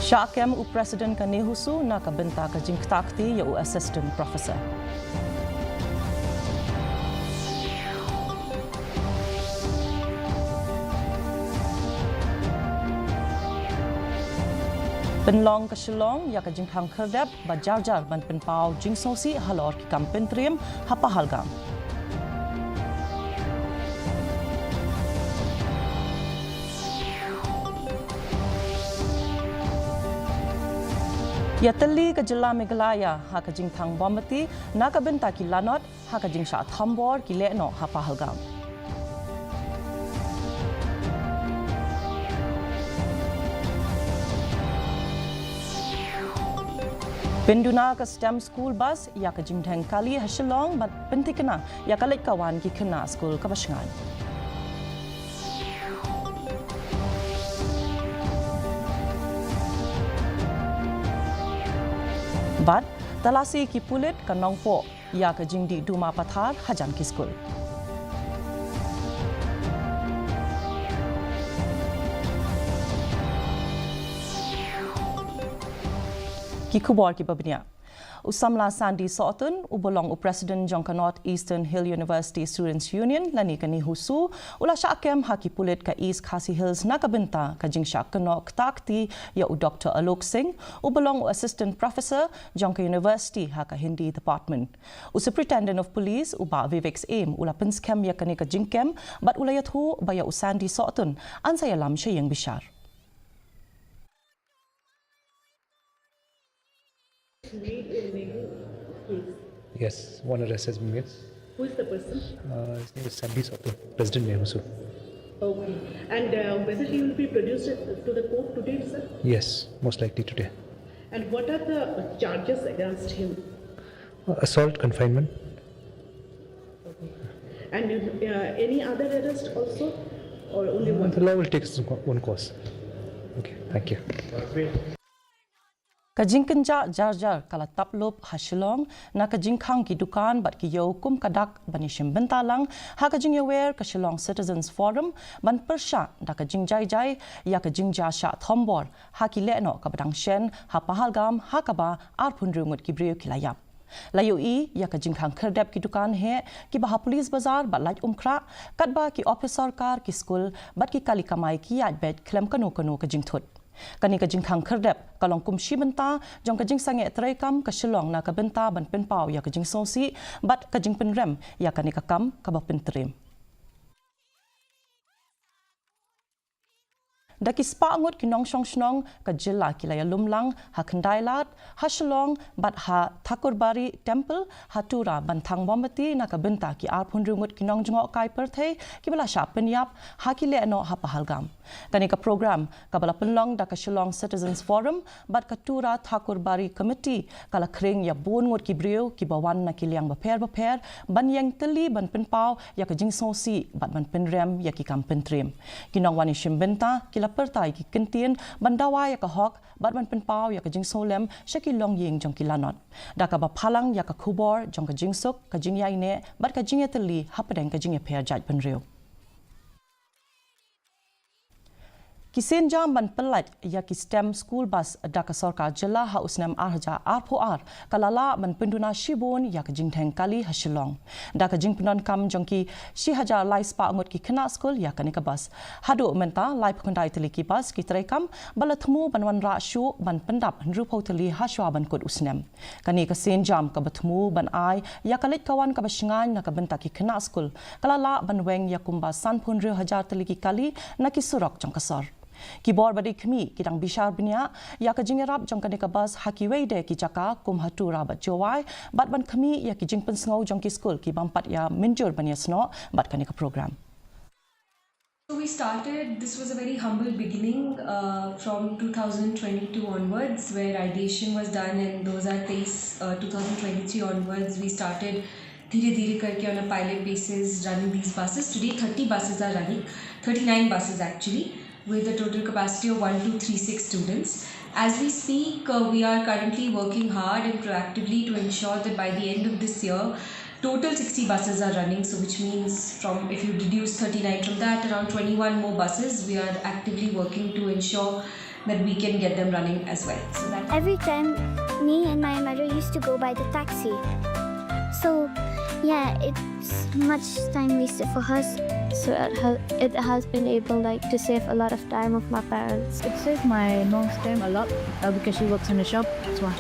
Syakem u Presiden ka Nehusu na kabenta ka jingktakti ya u Assistant Professor. Penlong ke Shillong ya ka jingkhang kerdep ba jar-jar ban penpau jingsosi halor ki kampen trim hapa halgam. Ya teli ke jela Meghalaya ha ka jingthang bombati na ka benta ki lanot ha ka jingsha thambor ki leno hapa halgam. Penduna ke STEM school bus ya ke jingthang kali ha Shillong bat pentikena ya ka lek kawan ki kena school ka basngan. Bat talasi ki pulit ka nongpo ya ka jingdi duma pathar hajan ki school. Ki kubor ki babnia. Usamla Sandi Sotun, ubolong u President Jongka North Eastern Hill University Students Union, lani ka Nehusu, ula syakem haki pulit ka East KHASI Hills na kabenta ka jingsha kenok takti ya u Dr. Alok Singh, ubolong u Assistant Professor Jongka University haka Hindi Department. U Superintendent of Police u ba Vivek's aim ula penskem ya kani ka jingkem, bat ula yathu ba ya u Sandi Sotun, ansaya lam siya yang bishar. Yes, one arrest has been made. Who is the person? His name is Sandi Sotun, President Nehusu. Okay. And whether he will be produced to the court today, sir? Yes, most likely today. And what are the charges against him? Assault, confinement. Okay. And any other arrest also? Or only one? The law will take its own course. Okay, thank you. Kajingkenja jar-jar kala taplop ha Shillong na kajingkhang ki dukan bat ki yo kum kadak banishim bentalang ha kajing yawer ka Shillong Citizens Forum ban persha da kajing jai ya kajing jasha thombor ha ki leno ka badang shen ha pahalgam ha kaba arpun rungut ki brio ki layap. Layu i ya kajingkhang kerdep ki dukan he ki baha police bazar bat laj umkra katba ki office sarkar ki school bat ki kali kamai ki yaj bet klem kanu kajing thut. Kani ka jingkhang kerdep kalong kumshi benta jong ka jing sange traikam ka Shillong na ka benta ban penpau ya ka jing sosi bat ka jing penrem ya kani ka kam ka ba pentrim. Daki spa angut ki nong snong ka jilla ki laya lumlang ha khandailat ha Shillong bat ha Thakurbari temple ha tura ban thang bombati na ka benta ki arpun rungut ki nong jngok kai perthei ki bala sha penyap ha ki le no ha pahalgam. Kani ka program ka bala penlong da ka Shillong Citizens Forum bat ka tura Thakurbari committee kala kring ya bon ngut ki brio ki bawan na ki liang baper ban yang teli ban penpau ya ka jing sosi bat ban penrem ya ki kam pentrim. Ki nong wani shim benta ki pertai ki kentien bandawai ya ka hok bat ban penpau ya ka jing solem shaki long ying jong ki lanot da ka ba phalang ya ka khubor jong ka jing suk ka jing yai ne bat ka jing eteli hapadeng ka jing e pher jaj penreu Kisen jam ban pelat ya ki STEM school bus da ka sarkar jilla ha usnam arja arpoar kalala ban penduna shibon ya ka jingtheng kali ha Shillong da ka jing penon kam jongki shi hajar lai spa ngot ki khana school ya ka ni ka bus hadu menta lai phondai teli ki bus ki trekam balathmu banwan ra shu ban pendap nru photeli ha shwa ban kod usnam kani ka sen jam ka bathmu ban ai ya ka let kawan ka basngan na ka benta ki khana school kalala ban weng ya kumba san phun ru hajar teli ki kali na ki surok jong ka sor Kibor badi kami kidang bishar binya ya ka jingerap jong ka bus haki weide ki jaka kum hatura bat jowai bat ban kami ya ki jing pensngau jong ki school ki bampat ya minjur banya sno bat ka program. So we started, this was a very humble beginning from 2022 onwards where ideation was done and those are 2023 onwards we started धीरे करके on a pilot basis running these buses. Today 30 buses are running, 39 buses actually, with a total capacity of 1236 students. As we speak, we are currently working hard and proactively to ensure that by the end of this year, total 60 buses are running, so which means if you reduce 39 from that, around 21 more buses. We are actively working to ensure that we can get them running as well. So that Every time, me and my mother used to go by the taxi. So, yeah, it's much time wasted for us. So it has been able to save a lot of time of my parents. It saves my mom's time a lot because she works in the shop. That's why.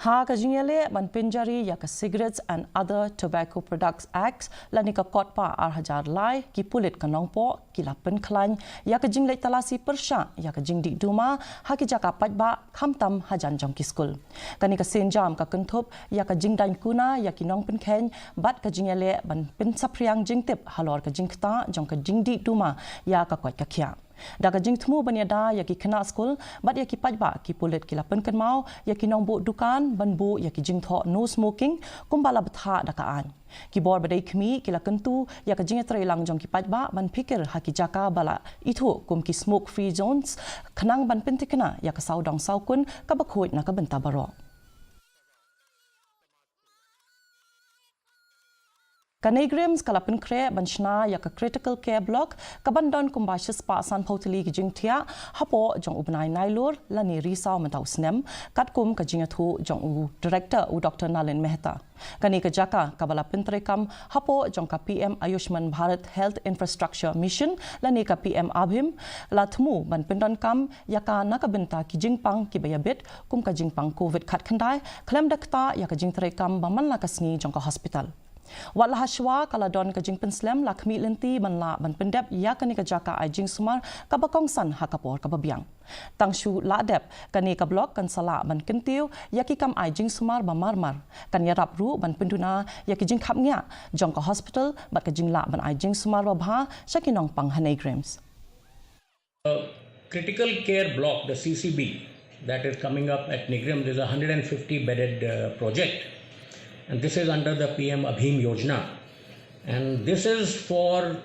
Ha ka jingele ban pinjari ya ka Cigarettes and Other Tobacco Products Act lani ka kotpa ar lai ki pulit ka nongpo ki la pen klan ya ka jingle talasi persha ya ka jingdi duma ha ki jaka patba khamtam hajan jong ki school kani ka senjam ka kenthop ya ka jingdan kuna ya ki nong pen khen bat ka jingele ban pen sapriang jingtep halor ka jingta jong ka jingdi duma ya ka kwat ka khya Daga jing temu banyada ya ki kena school bat ya ki pajba ki pulit ki lapen kan mau ya ki nong bu dukan banbu ya ki jing tho no smoking kumbala betha dakaan ki bor badai khmi ki la kentu ya ka jing trai lang jong ki pajba ban pikir ha ki jaka bala itu kum ki smoke free zones khanang ban pen tikena ya ka saudong saukun ka bakhoi na ka benta baro Ka Neigrihms ka lapin kre banchna ya ka critical care block ka bandon kumbashis pa san photili ki jingthia hapo jong ubnai nailur lani risaw mantau snem katkum ka jingathu jong u director u Dr Nalin Mehta kani ka jaka ka bala pintrekam hapo jong ka PM Ayushman Bharat Health Infrastructure Mission lani ka PM Abhim latmu ban pindon kam ya ka nakabenta ki jingpang ki bayabit kum ka jingpang covid khat khandai khlem dakta ya ka jingtrekam baman la kasni jong ka hospital Wat lahashwa kala don ka jingpen slam la khmi lenti ban la ban pendep ya kani ka jaka ai jing sumar ka bakong san ha kapor ka babiang tangshu la dep kani ka blok kan sala ban kentiu ya ki kam ai jing sumar ba marmar kan ya rap ru ban penduna ya ki jing khap ngya jong ka hospital bat ka jing la ban ai jing sumar ba bha shakinong pang Neigrihms critical care block the CCB that is coming up at Neigrihms is a 150 bedded project. And this is under the PM Abhim Yojana. And this is for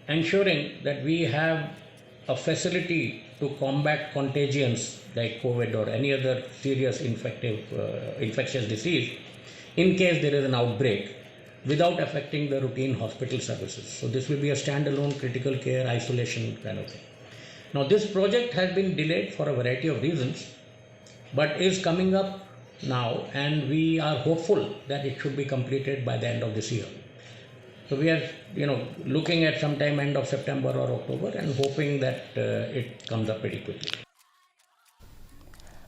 ensuring that we have a facility to combat contagions like COVID or any other serious infectious disease in case there is an outbreak without affecting the routine hospital services. So this will be a standalone critical care isolation kind of thing. Now this project has been delayed for a variety of reasons, but is coming up now, and we are hopeful that it should be completed by the end of this year. So we are, looking at sometime end of September or October and hoping that it comes up pretty quickly.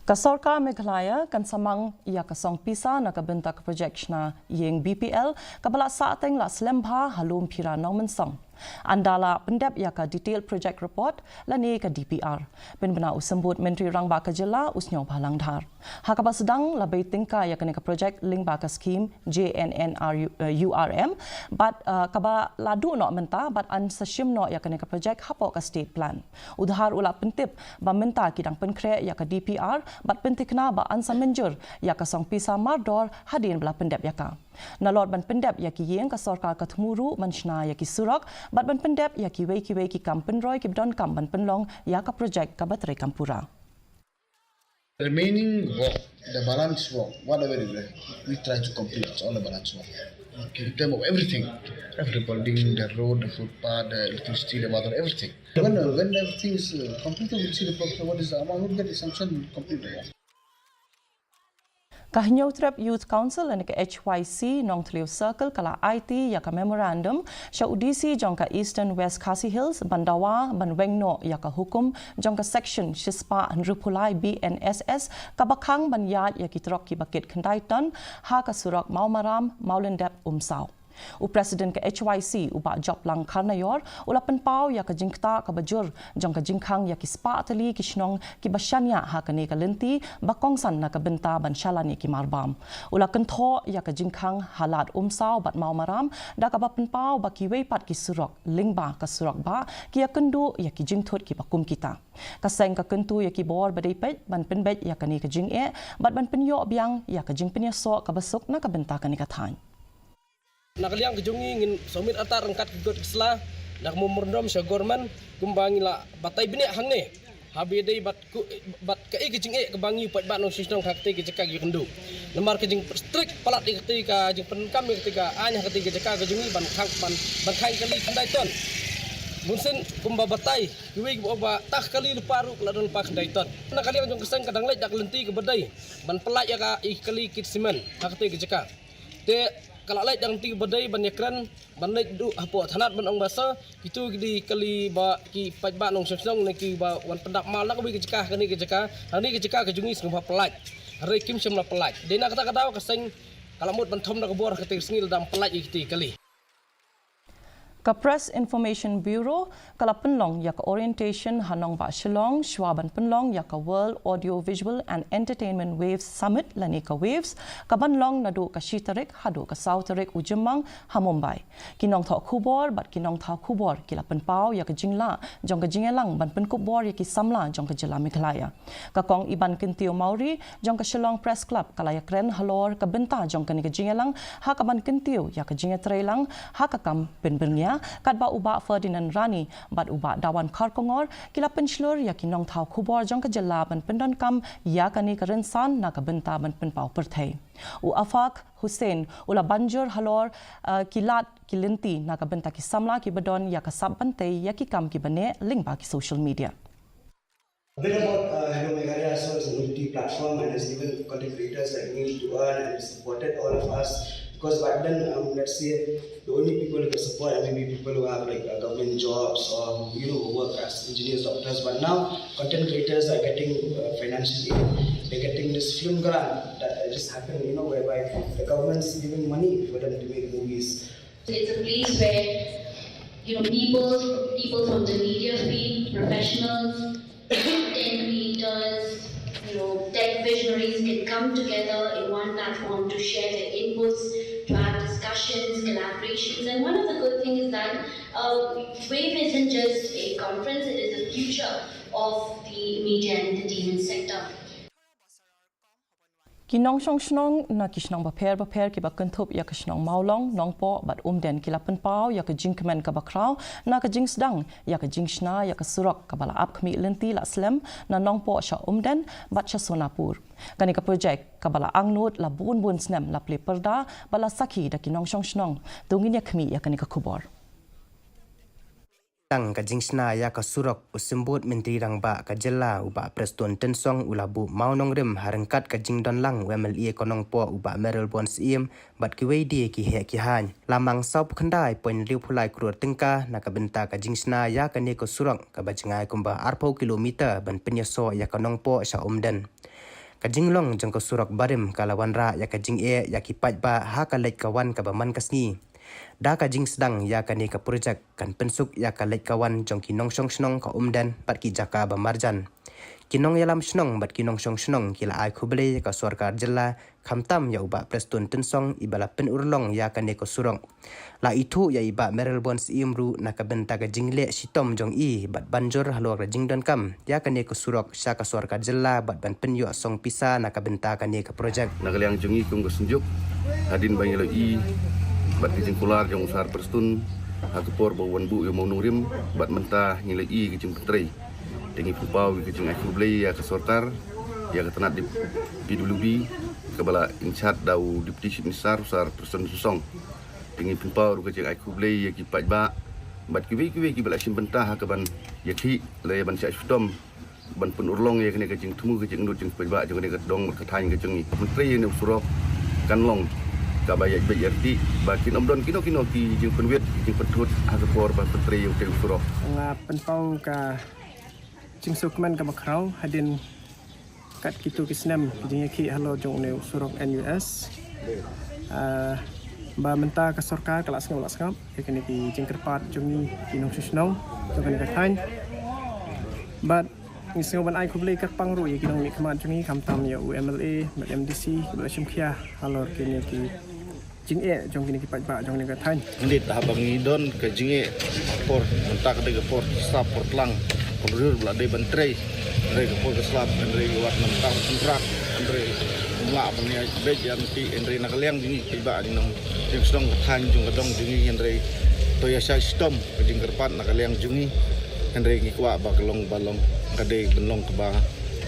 Kasorka Meghalaya kan samang ya kasong pisa na kabenta ka project na yeng BPL kabala sa ateng la slembha halum phira nomen song andala pendep ya ka detailed project report lani ka DPR penbena usambut menteri rangba ka jela usnyo bhalang dhar hakaba sedang labai tingka ya ka project link ba ka scheme JNNRURM but kaba ladu no menta but an sashim no ya ka project hapo ka state plan udhar ula pentip ba menta kidang penkre ya ka DPR bat pentikna ba an samenjur ya ka song pisa mardor hadin bla pendep ya ka nalor ban pendep ya ki yeng ka sarkar ka thmuru manchna ya ki surak bat ban pendep ya ki wei ki kam penroi ki don kam ban penlong ya ka project ka batre kampura remaining work, the balance work, whatever it is, we try to complete all the balance work. Okay. In terms of everything, every building, the road, the footpath, the electricity, the water, everything. When everything is completed, we'll see the problem. What is the amount we'll get the sanction, we'll complete the work. Kahnyotrep Youth Council and HYC Nongtliu Circle kala IT ya ka memorandum sha UDC jongka Eastern West KHASI Hills Bandawa Banwengno ya ka hukum jongka section Shispa Nrupulai BNSS kabakhang banyat ya ki trok ki bakit khandai ton ha ka surak maumaram maulendep umsaw U President ka HYC uba job lang karnayor ulapan pau ya ka jingkta ka bajur jong ka jingkhang ya ki spa atali ki shnong ki bashanya ha ka ne ka lenti bakong san na ka benta ban shalani ki marbam ulakan tho ya ka jingkhang halat umsaw bat mau maram da ka bapan pau ba ki wei pat ki surok lingba ka surok ba ki ya kendu ya ki jingthot ki bakum kita ka seng ka kentu ya ki bor badai pet ban penbet ya ka ne ka jing e bat ban penyo biang ya ka jing penya so ka basuk na ka benta ka ne ka than Nakaliang kejungi ngin somit atar rengkat kegot kesela nak memerdom sya gorman kumbangi la batai bini hang ne habi dei bat ka kejing kebangi pat bat no sistem hakte ke jeka gi kendu lemar kejing strict palat di ketika jing penkam ketika anya ketika jeka kejungi ban khang kali kandai ton Bunsin kumbabatay, kiwig mo ba tak kali luparu kladon pak daitot. Nakali ang keseng kadang lait dak lenti ke badai. Ban pelak ya ka ikali kit simen hakte ke jeka. Te kalau lait yang ti badai ban yakran ban lait du apo thanat ban ong basa itu di kali ba ki pajba nong song ne ki ba wan pendak mal nak ke jeka kani ke jeka. Hani ke jeka ke jungi sengba pelak. Hari kim semla pelak. Dena kata kadau keseng kalau mut ban thom nak bor ke sengil dam pelak ikti kali. Ka Press Information Bureau kala penlong ya ka orientation hanong ba Shillong Shwaban penlong ya ka World Audio Visual and Entertainment Waves Summit lani ka Waves ka banlong nadu ka Shitarik hadu ka Southarik ujemang ha Mumbai kinong tho khubor bat kinong tho khubor kila penpau ya ka jingla jong ka jingelang ban pen kubor ya ki samla jong ka jela Meghalaya ka kong iban kintio Mauri jong ka Shillong Press Club kala ya kren halor ka benta jong ka ni ka jingelang ha ka ban kintio ya ka jingetrelang ha ka kam penbernya kadba uba Ferdinand Rani bat uba dawan karkongor kila penslur ya kinong thau khubor jong ka jela ban pendon kam ya kani ka rensan na ka benta ban penpau perthai u afak Hussein ula banjur halor kilat kilinti na ka benta ki samla ki badon ya ka sabantei ya ki kam ki bane link ba ki social media. A bit about Meghalaya. So it's a multi-platform and has given content creators a means to earn and supported all of us. Because back then, let's say the only people who could support are maybe people who have like government jobs or who work as engineers, doctors. But now content creators are getting financial aid. They're getting this film grant that just happened, whereby the government's giving money for them to make movies. It's a place where people from the media field, professionals, content creators, tech visionaries can come together in one platform to share their inputs, to have discussions, collaborations. And one of the good things is that WAVE isn't just a conference, it is the future of the media and entertainment sector. Kinong shnong na kishnong baper ki bakentup ya kishnong maulong nongpo bat den kila penpau ya ka jingkemen ka bakrau na ka jingsdang ya ka jingshna ya ka surok ka bala ap khmi lenti la slem na nongpo sha den bat sha sonapur kani ka project ka bala angnut la bun snem la ple perda bala sakhi da kinong shnong tungin ya khmi ya kani ka khubor tang ka jingsna ya ka surok usimbut menteri rangba ka jela uba preston tensong ulabu maunongrim harengkat ka jingdon lang wemle konong po uba merel bons im bat ki weidi ki he ki han lamang saup khandai poin liu phulai krur tengka na ka benta ka jingsna ya ka ne ko surok ka bajingai kumba arpo kilometer ban penyaso ya konong po sa umden ka jinglong jong ko surok barim kalawan ra ya ka jing e ya ki pajba ha ka lek kawan ka baman kasni da ka jing sedang ya ka ni ka projek kan pensuk ya ka lek kawan jong kinong shnong ka umdan pat ki jaka ba marjan kinong yalam shnong bat kinong shnong kila ai khuble ka sarkar jilla khamtam ya uba preston tensong ibala pen urlong ya ka ne ko surong la itu ya iba merel bons imru na ka benta ka jingle sitom jong i bat banjur halor ka jingdon kam ya ka ne ko surok sha ka sarkar jilla bat ban pen yo song pisa na ka benta ka ne ka projek nagaliang jongi kung sunjuk hadin bangelo i bat kijing kular jong usar perstun akupor bawan bu yo maunungrim bat menta ngilai i kijing pentrei tengi pupau kijing akublei ya kesorkar ya ketenat di PWB kebala inchat dau deputy chief minister usar perstun susong tengi pupau kijing akublei ya kipat ba bat kiwi kibala sim bentah kaban ya ki le ban sia stom ban pun urlong ya kene kijing tumu kijing nut jing pajba jong ne kedong berkataing kijing menteri ne surok kanlong kabaya berarti bakin omdon kino ki jing penwet jing pentut hakapor ba pentri uteng surok nga penpau ka jing sukman ka bakrau hadin kat kitu kisnem jing ki halo jong ne surok NUS ba menta ka sarkar kala skap ekene ki jing kerpat jongi kinong susnong jong ka than but ngising ban ai kublei ka pangru ye kinong ni khamat jongi khamtam ya UMLA MDC bala simkhia halor kene ki jing e jong kini kipat ba jong ni ka than Hindi tahabangi don ka jinge por mentak de por stop por lang kolur bla de bantrei re ko por slap re wat mentak kontrak re mla bani bej yang ti re nakaliang jingi tiba ni nong jing song than jong kadong jingi re to ya sa stom jing kerpat nakaliang jingi re ngi kwa ba kelong balong kade benlong ke ba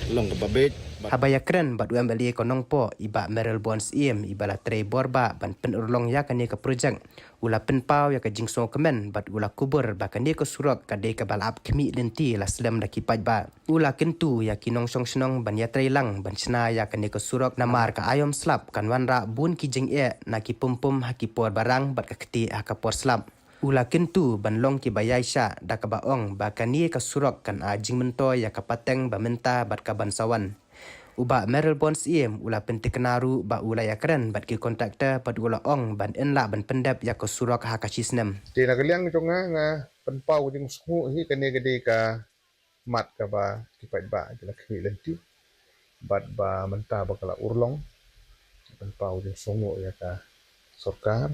long ke ba bej Habaya keren bat UMLA konong po iba Merel Bonds ibala trei borba ban penurlong ya kani ke projek ula penpau ya ke jingso kemen bat ula kubur ba kani ke surok kade ke balap kemi lenti la selam da kipaj ba ula kentu ya kinong song senong ban ya trei lang ban sna ya kani ke surok namar ka ayom slap kan wanra bun ki jing na ki pum haki por barang bat ka keti ha ka por slap ula kentu ban long ki bayai sha da ka baong ba kani ke surok kan a jing mento ya ka pateng ba menta bat ka ban sawan uba Merel Bonds ula pentiknaru ba ula ya keren bat ki kontraktor bat ula ong ban enla ban pendap ya ko surok ha ka chisnem te na kaliang jonga nga penpau jing sungu hi kane gede ka mat ka ba ki pat ba jela kmi lenti bat ba menta ba kala urlong penpau jing sungu ya ka sarkar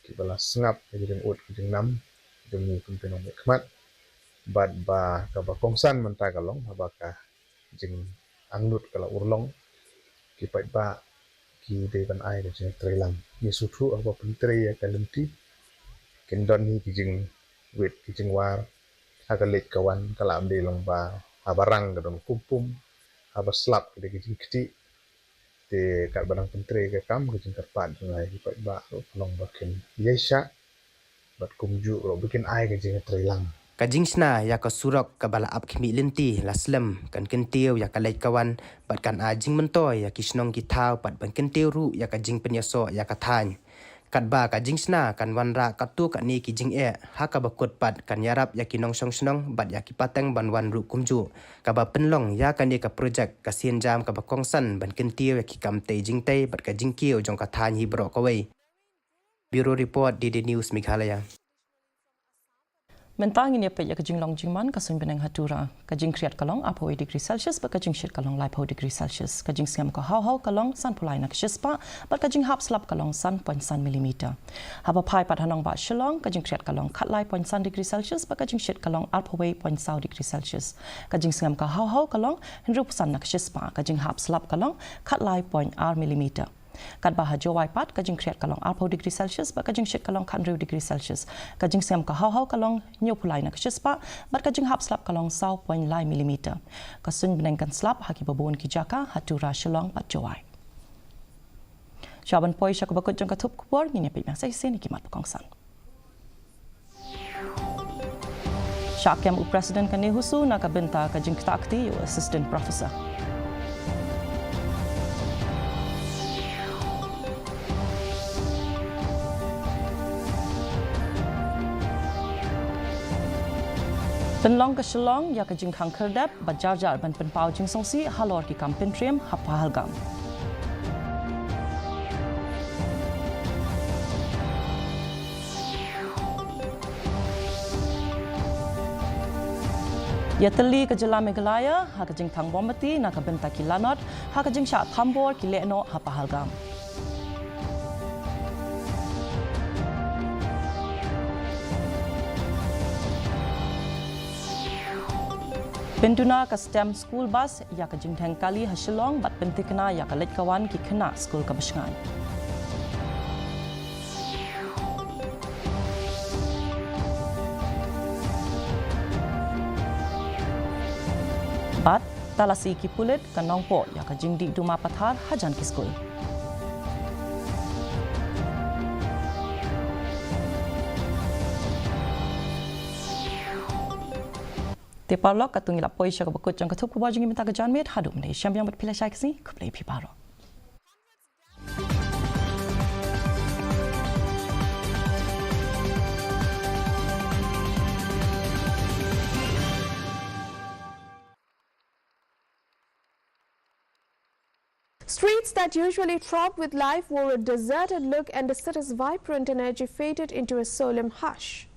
ki bala sngap jing ut jing nam jing ni penong khmat bat ba ka ba kongsan menta kalong ba ka jing angnut kala urlong ki pat ba ki de ban ai de trelang ni suthu aba pentre ya kalenti kendon ni ki jing wet ki jing war agalet kawan kala amde long ba abarang gadon kumpum aba slap ki jing kiti te kat barang pentre ke kam ki jing terpat ngai ki pat ba long ba ken yesha bat kumju ro bikin ai ki jing trelang kajing sna ya ka surok ka bala ap khmi lenti laslam kan kentiu ya ka lai kawan bat kan a jing mentoy ya kisnong ki thau pat ban kentiu ru ya ka jing penyaso ya ka than kat ba ka jing sna kan wanra ka tu ka ni ki jing ha ka bakut pat kan yarap ya kinong song snong bat ya ki pateng ban wan ru kumju ka ba penlong ya ka ni ka project ka sien jam ka ba kongsan ban kentiu ya ki kam te jing te bat ka jing kiu jong ka than hi bro ka wei Bureau Report DD News Meghalaya Mentang ini apa ya kajing long jingman kasun benang hatura kajing kriat kalong apa degree Celsius ba kajing shit kalong lai po degree Celsius kajing siam ka hau kalong san pulai nak shispa ba kajing hap slap kalong san point san millimeter haba pai pat hanong ba Shillong kajing kriat kalong kat lai point san degree Celsius ba kajing shit kalong alpo point sau degree Celsius kajing siam ka hau kalong henru san nak shispa kajing hap slap kalong kat lai point r millimeter kat bah jawai pat kajing kriat kalong alpo degree Celsius ba kajing shit kalong kan degree Celsius kajing siam ka hau kalong nyu pulai nak shispa ba kajing hap slap kalong sau point lai millimeter kasun benengkan slap haki babon ki jaka hatura Shillong pat jawai Shaban poi syak bakut jang katup kubor ngini pe yang sai sen kimat pekongsan Syakem Presiden kan Nehusu nak benta kajing takti assistant professor Penlong ke Shillong ya ke jing khang kerdap bajar ban penpau jing songsi halor ki kam pentrem hapahalgam ya teli ke jela Meghalaya ha ke jing thang bombati nak benta ki lanot ha ke jing sha thambor ki leno hapahalgam Penduna ka STEM school bus ya ka jingthang kali ha Shillong bat pentikna ya ka let kawan ki khna school ka basngan bat talasi ki pulit ka nongpo ya ka jingdi duma pathar hajan ki school Teparlok katung ilap poi syak bakut jang katup kubah jengi minta ke janmet hadum ne syambiang berpilih syak si kuplai piparo Streets that usually throb with life wore a deserted look and the city's vibrant energy faded into a solemn hush.